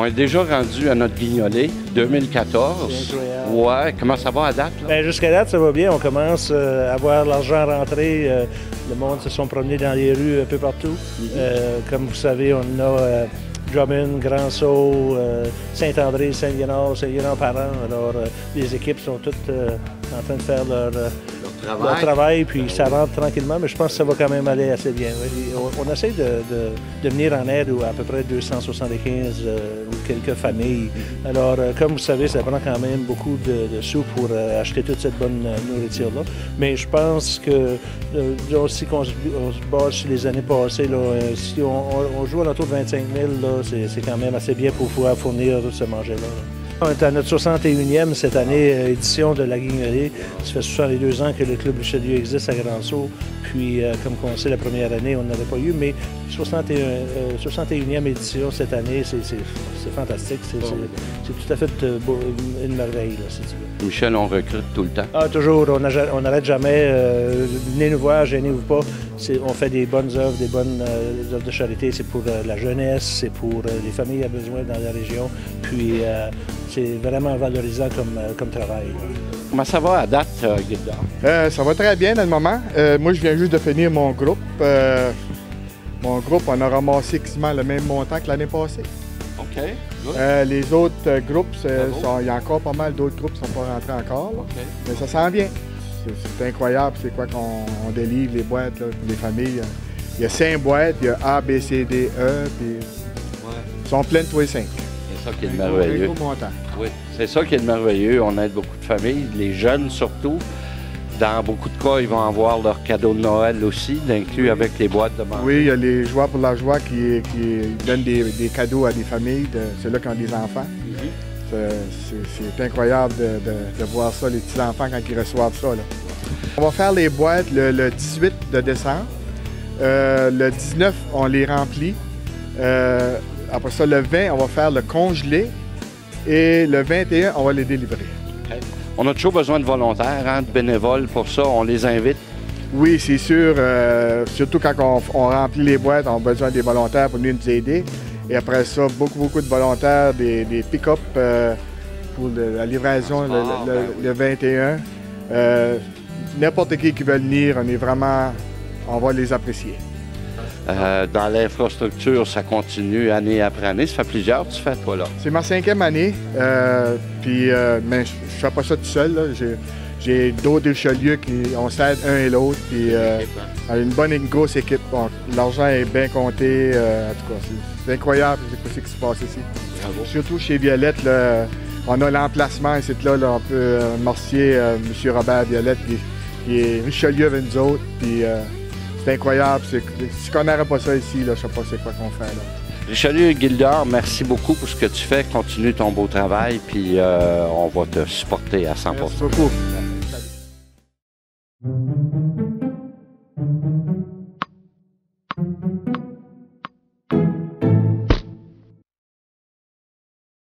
On est déjà rendu à notre guignolée 2014. C'est incroyable. Ouais, comment ça va à date? Ben, jusqu'à date, ça va bien. On commence à voir l'argent rentrer. Le monde se sont promenés dans les rues un peu partout. Comme vous savez, on a Drummond, Grand-Sault, Saint-André, Saint-Léonard-Parent. Alors, les équipes sont toutes en train de faire leur travail, puis ça rentre tranquillement, mais je pense que ça va quand même aller assez bien. Oui. On essaie de venir en aide à peu près 275 ou quelques familles. Alors, comme vous savez, ça prend quand même beaucoup de sous pour acheter toute cette bonne nourriture-là. Mais je pense que, si on se base sur les années passées, là, si on joue à l'autour de 25 000, c'est quand même assez bien pour pouvoir fournir ce manger-là. On est à notre 61e cette année édition de la Guignolée. Ça fait 62 ans que le Club Richelieu existe à Grand-Sault. Puis, comme on sait, la première année, on n'avait pas eu, mais 61e édition cette année, c'est fantastique. C'est tout à fait une merveille, là, si tu veux. Michel, on recrute tout le temps. Ah, toujours. On n'arrête jamais. Venez nous voir, gênez-vous pas. On fait des bonnes œuvres, des bonnes œuvres de charité. C'est pour la jeunesse, c'est pour les familles à besoin dans la région. Puis, c'est vraiment valorisant comme travail. Comment ça va à date, Gildor? Ça va très bien dans le moment. Moi, je viens juste de finir mon groupe. Mon groupe, on a ramassé quasiment le même montant que l'année passée. OK. Les autres groupes, il y a encore pas mal d'autres groupes qui ne sont pas rentrés encore. Okay. Mais ça sent bien. C'est incroyable, c'est quoi qu'on délivre les boîtes là, pour les familles. Il y a 5 boîtes, il y a A, B, C, D, E, puis ils sont pleins de tous les 5. C'est ça qui est le merveilleux. Oui, c'est ça qui est le merveilleux. On aide beaucoup de familles, les jeunes surtout. Dans beaucoup de cas, ils vont avoir leur cadeau de Noël aussi, inclus avec les boîtes de manger. Oui, il y a les Joies pour la joie qui donnent des cadeaux à des familles, ceux-là qui ont des enfants. C'est incroyable de voir ça, les petits-enfants, quand ils reçoivent ça. Là. On va faire les boîtes le 18 de décembre. Le 19, on les remplit. Après ça, le 20, on va faire le congelé. Et le 21, on va les délivrer. Okay. On a toujours besoin de volontaires, hein, de bénévoles pour ça. On les invite. Oui, c'est sûr. Surtout quand on remplit les boîtes, on a besoin des volontaires pour venir nous aider. Et après ça, beaucoup de volontaires, des pick-up pour la livraison le 21. N'importe qui veut venir, on va les apprécier. Dans l'infrastructure, ça continue année après année. Ça fait plusieurs que tu fais, toi, là. C'est ma 5e année. Mais je ne fais pas ça tout seul. J'ai d'autres Richelieu on s'aide un et l'autre. Puis une grosse équipe. Bon, l'argent est bien compté. En tout cas, c'est incroyable ce qui se passe ici. Bravo. Surtout chez Violette, là, on a l'emplacement ici. Là, on peut remercier M. Robert Violette qui est Richelieu avec nous autres. Puis, c'est incroyable. Si on n'aurait pas ça ici, là, je ne sais pas c'est quoi qu'on fait. Là. Richelieu Gildor, merci beaucoup pour ce que tu fais. Continue ton beau travail, puis on va te supporter à 100%. Merci beaucoup.